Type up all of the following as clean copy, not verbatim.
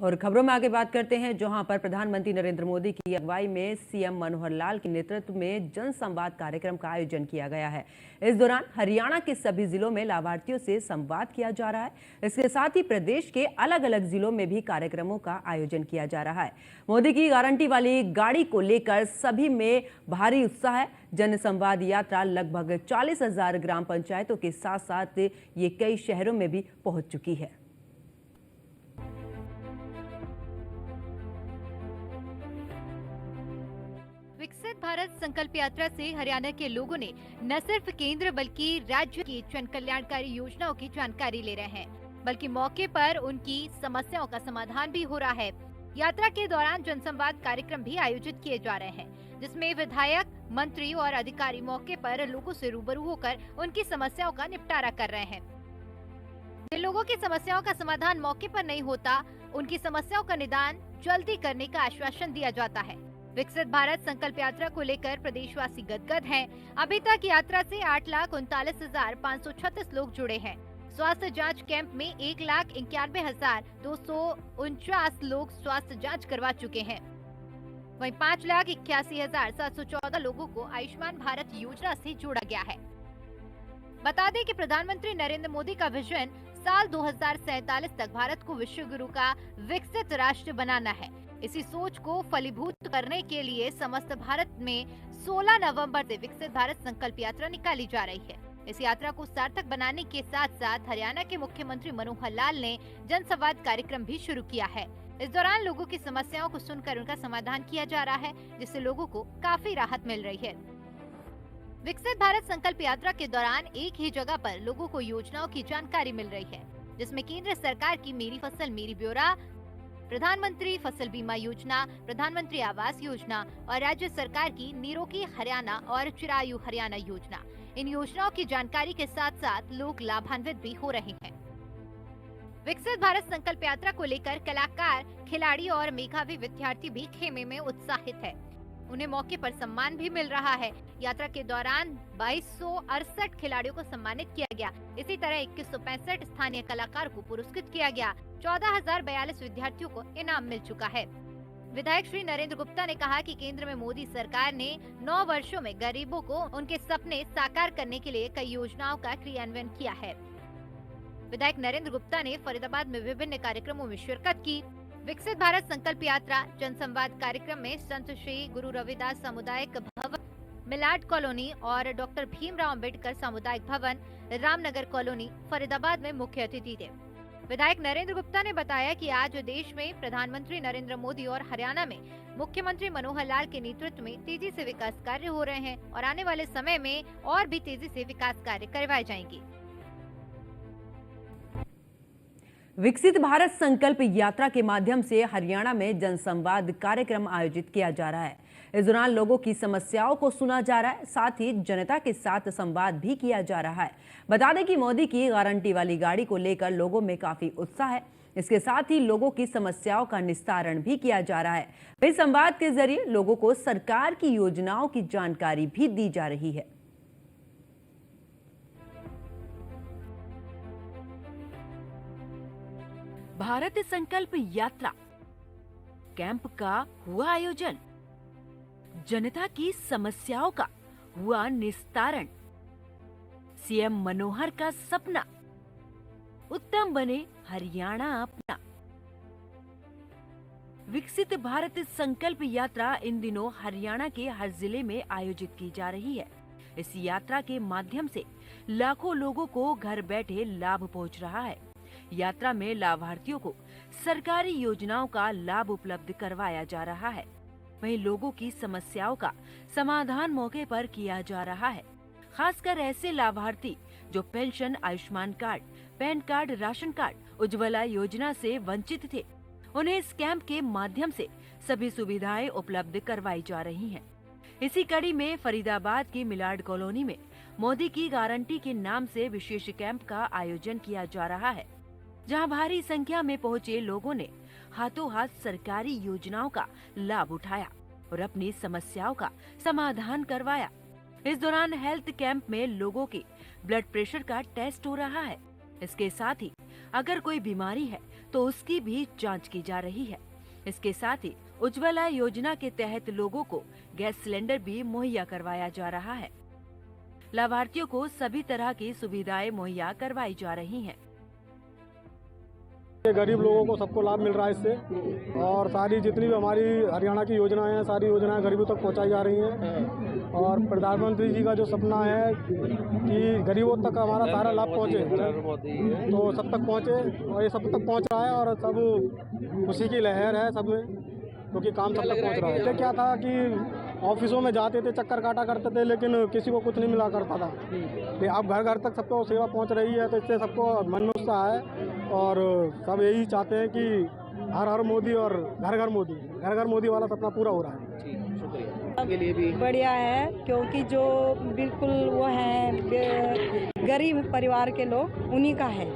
और खबरों में आगे बात करते हैं, जहां पर प्रधानमंत्री नरेंद्र मोदी की अगुवाई में सीएम मनोहर लाल के नेतृत्व में जन संवाद कार्यक्रम का आयोजन किया गया है। इस दौरान हरियाणा के सभी जिलों में लाभार्थियों से संवाद किया जा रहा है। इसके साथ ही प्रदेश के अलग अलग जिलों में भी कार्यक्रमों का आयोजन किया जा रहा है। मोदी की गारंटी वाली गाड़ी को लेकर सभी में भारी उत्साह है। जन संवाद यात्रा लगभग 40,000 ग्राम पंचायतों के साथ साथ ये कई शहरों में भी पहुंच चुकी है। विकसित भारत संकल्प यात्रा से हरियाणा के लोगों ने न सिर्फ केंद्र बल्कि राज्य की जन कल्याणकारी योजनाओं की जानकारी ले रहे हैं, बल्कि मौके पर उनकी समस्याओं का समाधान भी हो रहा है। यात्रा के दौरान जनसंवाद कार्यक्रम भी आयोजित किए जा रहे हैं, जिसमें विधायक, मंत्री और अधिकारी मौके पर लोगों से रूबरू होकर उनकी समस्याओं का निपटारा कर रहे हैं। जिन लोगों की समस्याओं का समाधान मौके पर नहीं होता, उनकी समस्याओं का निदान जल्दी करने का आश्वासन दिया जाता है। विकसित भारत संकल्प यात्रा को लेकर प्रदेशवासी गदगद हैं। अभी तक यात्रा से 8,39,536 लोग जुड़े हैं। स्वास्थ्य जांच कैंप में 1,91,249 लोग स्वास्थ्य जांच करवा चुके हैं। वहीं 5,81,714 लोगों को आयुष्मान भारत योजना से जोड़ा गया है। बता दें कि प्रधानमंत्री नरेंद्र मोदी का विजन साल 2047 तक भारत को विश्व गुरु का विकसित राष्ट्र बनाना है। इसी सोच को फलीभूत करने के लिए समस्त भारत में 16 नवंबर से विकसित भारत संकल्प यात्रा निकाली जा रही है। इस यात्रा को सार्थक बनाने के साथ साथ हरियाणा के मुख्यमंत्री मनोहर लाल ने जनसंवाद कार्यक्रम भी शुरू किया है। इस दौरान लोगों की समस्याओं को सुनकर उनका समाधान किया जा रहा है, जिससे लोगों को काफी राहत मिल रही है। विकसित भारत संकल्प यात्रा के दौरान एक ही जगह पर लोगों को योजनाओं की जानकारी मिल रही है, जिसमें केंद्र सरकार की मेरी फसल मेरी ब्यौरा, प्रधानमंत्री फसल बीमा योजना, प्रधानमंत्री आवास योजना और राज्य सरकार की निरोगी हरियाणा और चिरायु हरियाणा योजना। इन योजनाओं की जानकारी के साथ साथ लोग लाभान्वित भी हो रहे हैं। विकसित भारत संकल्प यात्रा को लेकर कलाकार, खिलाड़ी और मेधावी विद्यार्थी भी खेमे में उत्साहित है। उन्हें मौके पर सम्मान भी मिल रहा है। यात्रा के दौरान 2268 खिलाड़ियों को सम्मानित किया गया। इसी तरह 2165 स्थानीय कलाकार को पुरस्कृत किया गया। 14,042 विद्यार्थियों को इनाम मिल चुका है। विधायक श्री नरेंद्र गुप्ता ने कहा कि केंद्र में मोदी सरकार ने 9 वर्षों में गरीबों को उनके सपने साकार करने के लिए कई योजनाओं का क्रियान्वयन किया है। विधायक नरेंद्र गुप्ता ने फरीदाबाद में विभिन्न कार्यक्रमों में शिरकत की। विकसित भारत संकल्प यात्रा जनसंवाद कार्यक्रम में संत श्री गुरु रविदास सामुदायिक भवन, मिलाड कॉलोनी और डॉक्टर भीमराव अंबेडकर सामुदायिक भवन, रामनगर कॉलोनी, फरीदाबाद में मुख्य अतिथि थे। विधायक नरेंद्र गुप्ता ने बताया कि आज देश में प्रधानमंत्री नरेंद्र मोदी और हरियाणा में मुख्यमंत्री मनोहर लाल के नेतृत्व में तेजी से विकास कार्य हो रहे हैं और आने वाले समय में और भी तेजी से विकास कार्य करवाए जाएंगे। विकसित भारत संकल्प यात्रा के माध्यम से हरियाणा में जनसंवाद कार्यक्रम आयोजित किया जा रहा है। इस दौरान लोगों की समस्याओं को सुना जा रहा है, साथ ही जनता के साथ संवाद भी किया जा रहा है। बता दें कि मोदी की गारंटी वाली गाड़ी को लेकर लोगों में काफी उत्साह है। इसके साथ ही लोगों की समस्याओं का निस्तारण भी किया जा रहा है। इस संवाद के जरिए लोगों को सरकार की योजनाओं की जानकारी भी दी जा रही है। भारत संकल्प यात्रा कैंप का हुआ आयोजन, जनता की समस्याओं का हुआ निस्तारण, सीएम मनोहर का सपना उत्तम बने हरियाणा अपना। विकसित भारत संकल्प यात्रा इन दिनों हरियाणा के हर जिले में आयोजित की जा रही है। इस यात्रा के माध्यम से लाखों लोगों को घर बैठे लाभ पहुंच रहा है। यात्रा में लाभार्थियों को सरकारी योजनाओं का लाभ उपलब्ध करवाया जा रहा है। वहीं लोगों की समस्याओं का समाधान मौके पर किया जा रहा है। खासकर ऐसे लाभार्थी जो pension, Ayushman card, pan card, ration card, Ujjwala योजना से वंचित थे, उन्हें इस कैंप के माध्यम से सभी सुविधाएं उपलब्ध करवाई जा रही हैं। इसी कड़ी में फरीदाबाद की मिलाड कॉलोनी में मोदी की गारंटी के नाम से विशेष कैंप का आयोजन किया जा रहा है, जहां भारी संख्या में पहुंचे लोगों ने हाथों हाथ सरकारी योजनाओं का लाभ उठाया और अपनी समस्याओं का समाधान करवाया। इस दौरान हेल्थ कैंप में लोगों के ब्लड प्रेशर का टेस्ट हो रहा है। इसके साथ ही अगर कोई बीमारी है तो उसकी भी जांच की जा रही है। इसके साथ ही उज्ज्वला योजना के तहत लोगों को गैस सिलेंडर भी मुहैया करवाया जा रहा है। लाभार्थियों को सभी तरह की सुविधाएं मुहैया करवाई जा रही हैं। गरीब लोगों को सबको लाभ मिल रहा है इससे, और सारी जितनी भी हमारी हरियाणा की योजनाएं हैं, सारी योजनाएं गरीबों तक पहुंचाई जा रही हैं। और प्रधानमंत्री जी का जो सपना है कि गरीबों तक हमारा सारा लाभ पहुंचे, तो सब तक पहुंचे, और ये सब तक पहुंच रहा है और सब खुशी की लहर है सब में, क्योंकि काम सब तक पहुंच रहा है। पहले क्या था कि ऑफिसों में जाते थे, चक्कर काटा करते थे, लेकिन किसी को कुछ नहीं मिला करता था। अब घर घर तक सबको सेवा पहुंच रही है, तो इससे सबको मन में उत्साह है। और सब यही चाहते हैं कि हर हर मोदी और घर घर मोदी वाला सपना पूरा हो रहा है। शुक्रिया के लिए भी बढ़िया है, क्योंकि जो बिल्कुल वो हैं गरीब परिवार के लोग, उन्हीं का है।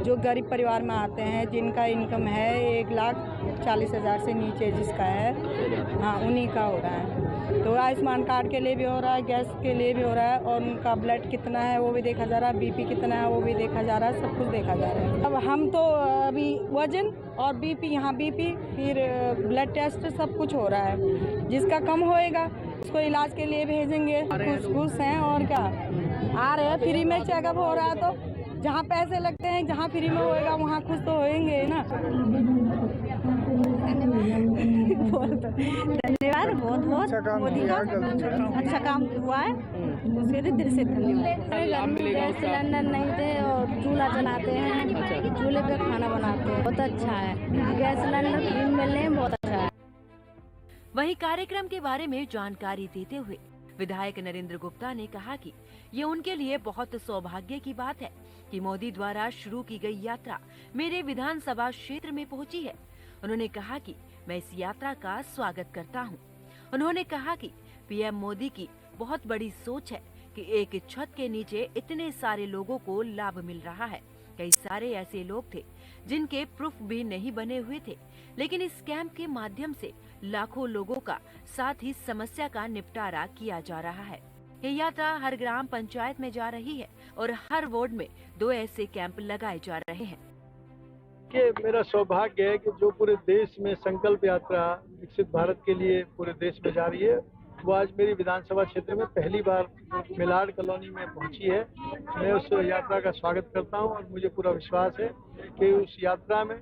जो गरीब परिवार में आते हैं, जिनका इनकम है 1,40,000 से नीचे जिसका है, हाँ, उन्हीं का हो रहा है। तो आयुष्मान कार्ड के लिए भी हो रहा है, गैस के लिए भी हो रहा है, और उनका ब्लड कितना है वो भी देखा जा रहा है, बीपी कितना है वो भी देखा जा रहा है, सब कुछ देखा जा रहा है। अब हम तो अभी वजन और बीपी, यहाँ बीपी, फिर ब्लड टेस्ट सब कुछ हो रहा है। जिसका कम होएगा उसको इलाज के लिए भेजेंगे। खुश हैं, और क्या, आ रहे हैं, फ्री में चेकअप हो रहा है। तो जहाँ पैसे लगते हैं, जहाँ फ्री में होएगा वहाँ खुश तो होएंगे ना। धन्यवाद, बहुत बहुत मोदी का अच्छा काम हुआ है, उसके लिए दिल से धन्यवाद। घर में गैस सिलेंडर नहीं थे और चूल्हा जलाते हैं, चूल्हे पे खाना बनाते हैं, बहुत अच्छा है। गैस सिलेंडर फ्री मिलने में बहुत अच्छा है। वहीं कार्यक्रम के बारे में जानकारी देते हुए विधायक नरेंद्र गुप्ता ने कहा कि ये उनके लिए बहुत सौभाग्य की बात है कि मोदी द्वारा शुरू की गई यात्रा मेरे विधानसभा क्षेत्र में पहुंची है। उन्होंने कहा कि मैं इस यात्रा का स्वागत करता हूं। उन्होंने कहा कि पीएम मोदी की बहुत बड़ी सोच है कि एक छत के नीचे इतने सारे लोगों को लाभ मिल रहा है। कई सारे ऐसे लोग थे जिनके प्रूफ भी नहीं बने हुए थे, लेकिन इस कैंप के माध्यम से लाखों लोगों का साथ ही समस्या का निपटारा किया जा रहा है। ये यात्रा हर ग्राम पंचायत में जा रही है और हर वार्ड में 2 ऐसे कैंप लगाए जा रहे हैं। कि मेरा सौभाग्य है कि जो पूरे देश में संकल्प यात्रा विकसित भारत के लिए पूरे देश में जा रही है, वो आज मेरी विधानसभा क्षेत्र में पहली बार मिलाड कॉलोनी में पहुंची है। मैं उस यात्रा का स्वागत करता हूं और मुझे पूरा विश्वास है कि उस यात्रा में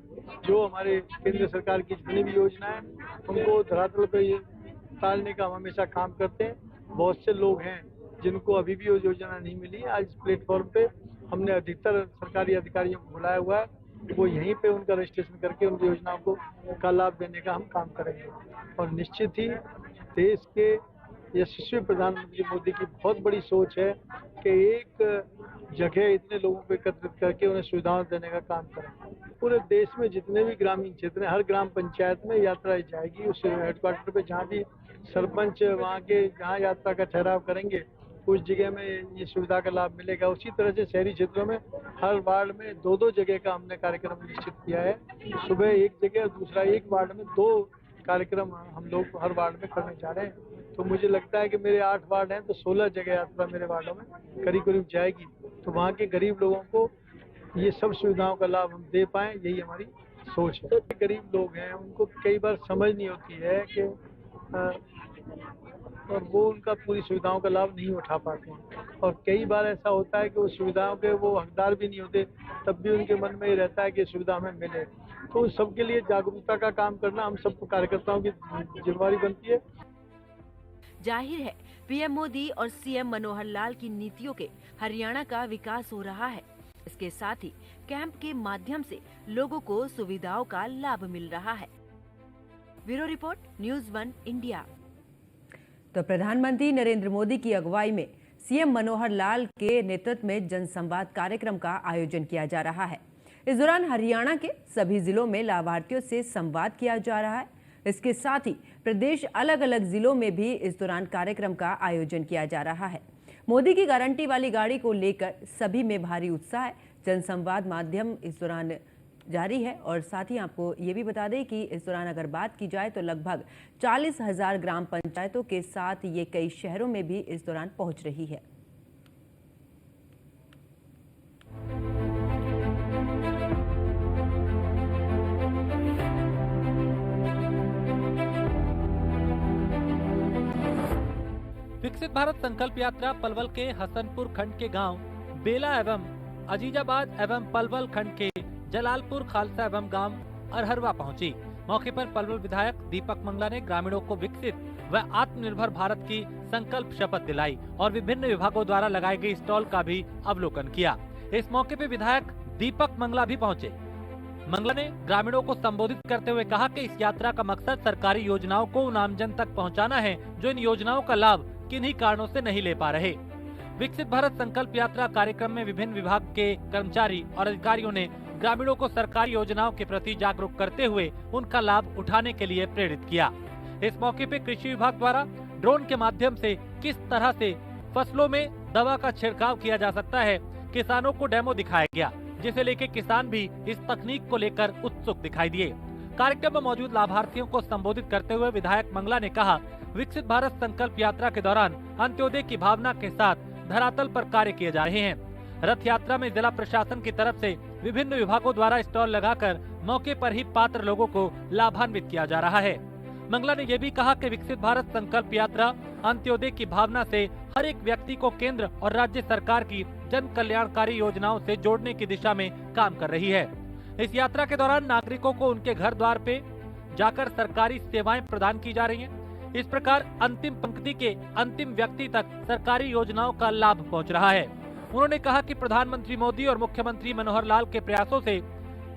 जो हमारे केंद्र सरकार की जितनी भी योजनाएं उनको धरातल पे उतारने का हम हमेशा काम करते हैं। बहुत से लोग हैं जिनको अभी भी वो योजना नहीं मिली। आज इस प्लेटफॉर्म पे हमने अधिकतर सरकारी अधिकारियों को बुलाया हुआ है, वो यहीं पे उनका रजिस्ट्रेशन करके उनकी योजनाओं को का लाभ देने का हम काम करेंगे। और निश्चित ही देश के यशस्वी प्रधानमंत्री मोदी की बहुत बड़ी सोच है कि एक जगह इतने लोगों को एकत्रित करके उन्हें सुविधाएं देने का काम करें। पूरे देश में जितने भी ग्रामीण क्षेत्र हैं, हर ग्राम पंचायत में यात्रा जाएगी। उस हेडक्वार्टर पे जहाँ भी सरपंच वहाँ के जहाँ यात्रा का ठहराव करेंगे उस जगह में ये सुविधा का लाभ मिलेगा। उसी तरह से शहरी क्षेत्रों में हर वार्ड में 2-2 जगह का हमने कार्यक्रम निश्चित किया है। सुबह एक जगह और दूसरा एक वार्ड में 2 कार्यक्रम हम लोग हर वार्ड में करने जा रहे हैं। तो मुझे लगता है कि मेरे 8 वार्ड हैं तो 16 जगह यात्रा मेरे वार्डों में करीब जाएगी। तो वहाँ के गरीब लोगों को ये सब सुविधाओं का लाभ हम दे पाएँ, यही हमारी सोच है। तो गरीब लोग हैं उनको कई बार समझ नहीं होती है कि और वो उनका पूरी सुविधाओं का लाभ नहीं उठा पाते हैं। और कई बार ऐसा होता है कि वो सुविधाओं के वो हकदार भी नहीं होते, तब भी उनके मन में ये रहता है कि सुविधा हमें मिले। तो सबके लिए जागरूकता का काम करना हम सब कार्यकर्ताओं की जिम्मेदारी बनती है। जाहिर है पीएम मोदी और सीएम मनोहर लाल की नीतियों के हरियाणा का विकास हो रहा है। इसके साथ ही कैंप के माध्यम से लोगों को सुविधाओं का लाभ मिल रहा है। Bureau report, news 1 India. तो प्रधानमंत्री नरेंद्र मोदी की अगुवाई में सीएम मनोहर लाल के नेतृत्व में जनसंवाद कार्यक्रम का आयोजन किया जा रहा है। इस दौरान हरियाणा के सभी जिलों में लाभार्थियों से संवाद किया जा रहा है। इसके साथ ही प्रदेश अलग अलग जिलों में भी इस दौरान कार्यक्रम का आयोजन किया जा रहा है। मोदी की गारंटी वाली गाड़ी को लेकर सभी में भारी उत्साह है। जनसंवाद माध्यम इस दौरान जारी है और साथ ही आपको ये भी बता दें कि इस दौरान अगर बात की जाए तो लगभग 40,000 ग्राम पंचायतों के साथ ये कई शहरों में भी इस दौरान पहुंच रही है। विकसित भारत संकल्प यात्रा पलवल के हसनपुर खंड के गांव बेला एवं अजीजाबाद एवं पलवल खंड के जलालपुर खालसा एवं गांव अरहरवा पहुंची। मौके पर पलवल विधायक दीपक मंगला ने ग्रामीणों को विकसित व आत्मनिर्भर भारत की संकल्प शपथ दिलाई और विभिन्न विभागों द्वारा लगाई गई स्टॉल का भी अवलोकन किया। इस मौके पर विधायक दीपक मंगला भी पहुंचे। मंगला ने ग्रामीणों को संबोधित करते हुए कहा कि इस यात्रा का मकसद सरकारी योजनाओं को उन आमजन तक पहुंचाना है जो इन योजनाओं का लाभ किन्हीं कारणों से नहीं ले पा रहे। विकसित भारत संकल्प यात्रा कार्यक्रम में विभिन्न विभाग के कर्मचारी और अधिकारियों ने ग्रामीणों को सरकारी योजनाओं के प्रति जागरूक करते हुए उनका लाभ उठाने के लिए प्रेरित किया। इस मौके पे कृषि विभाग द्वारा ड्रोन के माध्यम से किस तरह से फसलों में दवा का छिड़काव किया जा सकता है, किसानों को डेमो दिखाया गया, जिसे लेकर किसान भी इस तकनीक को लेकर उत्सुक दिखाई दिए। कार्यक्रम में मौजूद लाभार्थियों को संबोधित करते हुए विधायक मंगला ने कहा, विकसित भारत संकल्प यात्रा के दौरान अंत्योदय की भावना के साथ धरातल पर कार्य किए जा रहे हैं। रथ यात्रा में जिला प्रशासन की तरफ से विभिन्न विभागों द्वारा स्टॉल लगाकर मौके पर ही पात्र लोगों को लाभान्वित किया जा रहा है। मंगला ने यह भी कहा कि विकसित भारत संकल्प यात्रा अंत्योदय की भावना से हर एक व्यक्ति को केंद्र और राज्य सरकार की जन कल्याणकारी योजनाओं से जोड़ने की दिशा में काम कर रही है। इस यात्रा के दौरान नागरिकों को उनके घर द्वार पे जाकर सरकारी सेवाएं प्रदान की जा रही हैं। इस प्रकार अंतिम पंक्ति के अंतिम व्यक्ति तक सरकारी योजनाओं का लाभ पहुंच रहा है। उन्होंने कहा कि प्रधानमंत्री मोदी और मुख्यमंत्री मनोहर लाल के प्रयासों से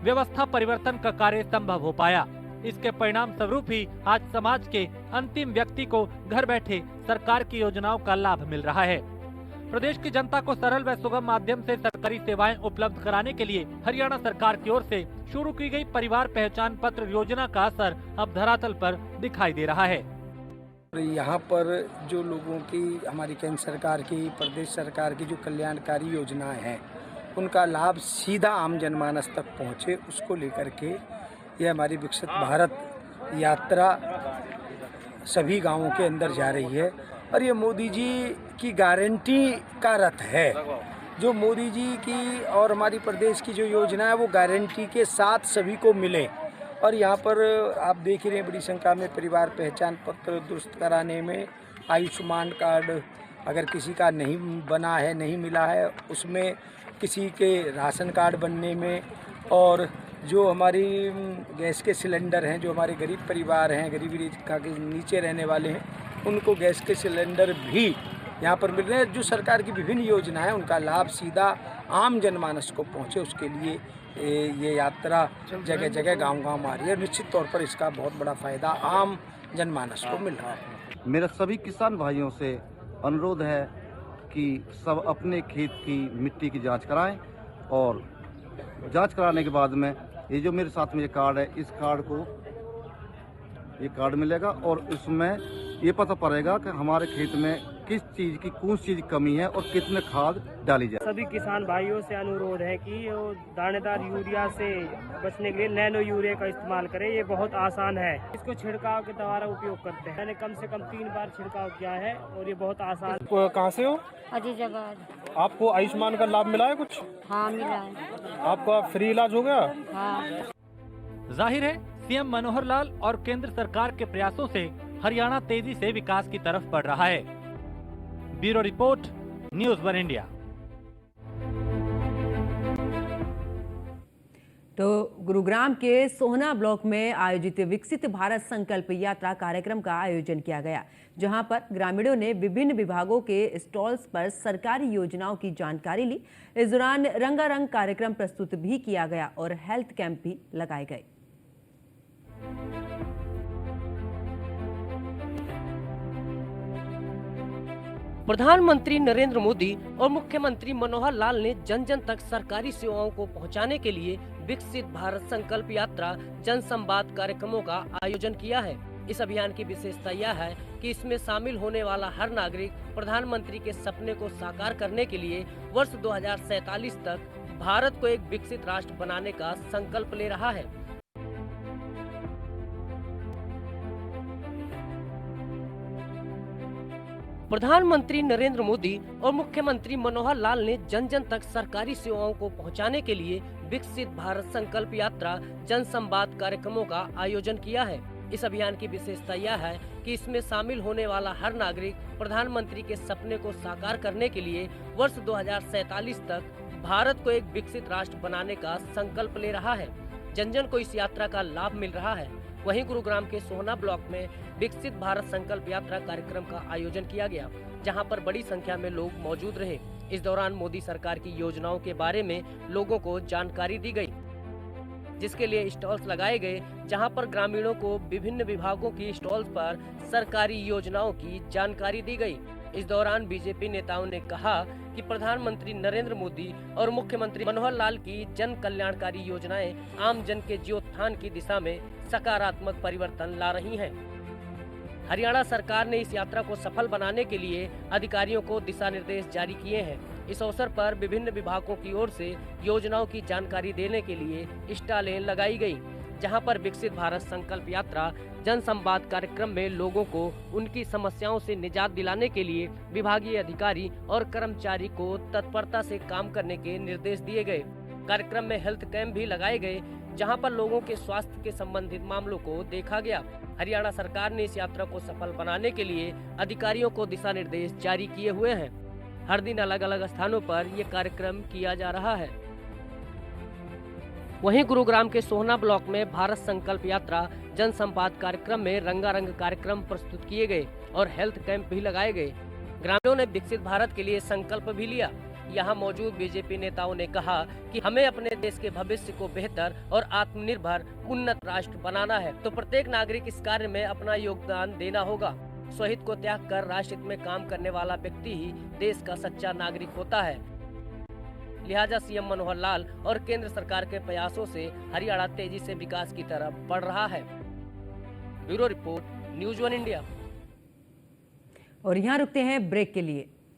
व्यवस्था परिवर्तन का कार्य संभव हो पाया। इसके परिणाम स्वरूप ही आज समाज के अंतिम व्यक्ति को घर बैठे सरकार की योजनाओं का लाभ मिल रहा है। प्रदेश की जनता को सरल व सुगम माध्यम से सरकारी सेवाएं उपलब्ध कराने के लिए हरियाणा सरकार की ओर से शुरू की गई परिवार पहचान पत्र योजना का असर अब धरातल पर दिखाई दे रहा है। यहाँ पर जो लोगों की हमारी केंद्र सरकार की, प्रदेश सरकार की जो कल्याणकारी योजनाएं हैं, उनका लाभ सीधा आम जनमानस तक पहुँचे, उसको लेकर के ये हमारी विकसित भारत यात्रा सभी गांवों के अंदर जा रही है। और ये मोदी जी की गारंटी का रथ है। जो मोदी जी की और हमारी प्रदेश की जो योजना है वो गारंटी के साथ सभी को मिले। और यहाँ पर आप देख ही रहे हैं बड़ी संख्या में परिवार पहचान पत्र दुरुस्त कराने में, आयुष्मान कार्ड अगर किसी का नहीं बना है, नहीं मिला है, उसमें किसी के राशन कार्ड बनने में, और जो हमारी गैस के सिलेंडर हैं, जो हमारे गरीब परिवार हैं, गरीबी रेखा के नीचे रहने वाले हैं, उनको गैस के सिलेंडर भी यहाँ पर मिल रहे हैं। जो सरकार की विभिन्न योजनाएं हैं उनका लाभ सीधा आम जनमानस को पहुँचे, उसके लिए ये यात्रा जगह जगह गांव-गांव आ रही है। निश्चित तौर पर इसका बहुत बड़ा फायदा आम जनमानस को मिल रहा है। मेरा सभी किसान भाइयों से अनुरोध है कि सब अपने खेत की मिट्टी की जांच कराएं, और जांच कराने के बाद में ये जो मेरे साथ में ये कार्ड है, इस कार्ड को ये कार्ड मिलेगा और इसमें ये पता पड़ेगा कि हमारे खेत में किस चीज़ की कौन सी चीज़ की कमी है और कितने खाद डाली जाए। सभी किसान भाइयों से अनुरोध है कि वो दानेदार यूरिया से बचने के लिए नैनो यूरिया का इस्तेमाल करें। ये बहुत आसान है, इसको छिड़काव के द्वारा उपयोग करते हैं। मैंने कम से कम 3 बार छिड़काव किया है और ये बहुत आसान। कहाँ से हो? अजीजाबाद। आपको आयुष्मान का लाभ मिला है कुछ? हाँ मिला है। आपका फ्री इलाज हो गया? हाँ। जाहिर है सीएम मनोहर लाल और केंद्र सरकार के प्रयासों से हरियाणा तेजी से विकास की तरफ बढ़ रहा है। Bureau report, news 1 India. तो गुरुग्राम के सोहना ब्लॉक में आयोजित विकसित भारत संकल्प यात्रा कार्यक्रम का आयोजन किया गया, जहां पर ग्रामीणों ने विभिन्न विभागों के स्टॉल्स पर सरकारी योजनाओं की जानकारी ली। इस दौरान रंगारंग कार्यक्रम प्रस्तुत भी किया गया और हेल्थ कैंप भी लगाए गए। प्रधानमंत्री नरेंद्र मोदी और मुख्यमंत्री मनोहर लाल ने जन जन तक सरकारी सेवाओं को पहुंचाने के लिए विकसित भारत संकल्प यात्रा जन संवाद कार्यक्रमों का आयोजन किया है। इस अभियान की विशेषता यह है कि इसमें शामिल होने वाला हर नागरिक प्रधानमंत्री के सपने को साकार करने के लिए वर्ष 2047 तक भारत को एक विकसित राष्ट्र बनाने का संकल्प ले रहा है। प्रधानमंत्री नरेंद्र मोदी और मुख्यमंत्री मनोहर लाल ने जन जन तक सरकारी सेवाओं को पहुंचाने के लिए विकसित भारत संकल्प यात्रा जन संवाद कार्यक्रमों का आयोजन किया है। इस अभियान की विशेषता यह है कि इसमें शामिल होने वाला हर नागरिक प्रधानमंत्री के सपने को साकार करने के लिए वर्ष 2047 तक भारत को एक विकसित राष्ट्र बनाने का संकल्प ले रहा है। जन जन को इस यात्रा का लाभ मिल रहा है। वहीं गुरुग्राम के सोहना ब्लॉक में विकसित भारत संकल्प यात्रा कार्यक्रम का आयोजन किया गया, जहां पर बड़ी संख्या में लोग मौजूद रहे। इस दौरान मोदी सरकार की योजनाओं के बारे में लोगों को जानकारी दी गई, जिसके लिए स्टॉल्स लगाए गए, जहां पर ग्रामीणों को विभिन्न विभागों की स्टॉल्स पर सरकारी योजनाओं की जानकारी दी गई। इस दौरान बीजेपी नेताओं ने कहा कि प्रधानमंत्री नरेंद्र मोदी और मुख्यमंत्री मनोहर लाल की जन कल्याणकारी योजनाएं आम जन के जीवोत्थान की दिशा में सकारात्मक परिवर्तन ला रही हैं। हरियाणा सरकार ने इस यात्रा को सफल बनाने के लिए अधिकारियों को दिशा निर्देश जारी किए हैं। इस अवसर पर विभिन्न विभागों की ओर से योजनाओं की जानकारी देने के लिए स्टॉलें लगाई गई, जहां पर विकसित भारत संकल्प यात्रा जन संवाद कार्यक्रम में लोगों को उनकी समस्याओं से निजात दिलाने के लिए विभागीय अधिकारी और कर्मचारी को तत्परता से काम करने के निर्देश दिए गए। कार्यक्रम में हेल्थ कैंप भी लगाए गए, जहां पर लोगों के स्वास्थ्य के संबंधित मामलों को देखा गया। हरियाणा सरकार ने इस यात्रा को सफल बनाने के लिए अधिकारियों को दिशा निर्देश जारी किए हुए हैं। हर दिन अलग अलग स्थानों पर ये कार्यक्रम किया जा रहा है। वहीं गुरुग्राम के सोहना ब्लॉक में भारत संकल्प यात्रा जन संवाद कार्यक्रम में रंगारंग कार्यक्रम प्रस्तुत किए गए और हेल्थ कैंप भी लगाए गए। ग्रामीणों ने विकसित भारत के लिए संकल्प भी लिया। यहाँ मौजूद बीजेपी नेताओं ने कहा कि हमें अपने देश के भविष्य को बेहतर और आत्मनिर्भर उन्नत राष्ट्र बनाना है, तो प्रत्येक नागरिक इस कार्य में अपना योगदान देना होगा। स्वहित को त्याग कर राष्ट्र हित में काम करने वाला व्यक्ति ही देश का सच्चा नागरिक होता है। लिहाजा सीएम मनोहर लाल और केंद्र सरकार के प्रयासों से हरियाणा तेजी से विकास की तरफ बढ़ रहा है। Bureau report, news 1 India. और यहाँ रुकते हैं ब्रेक के लिए।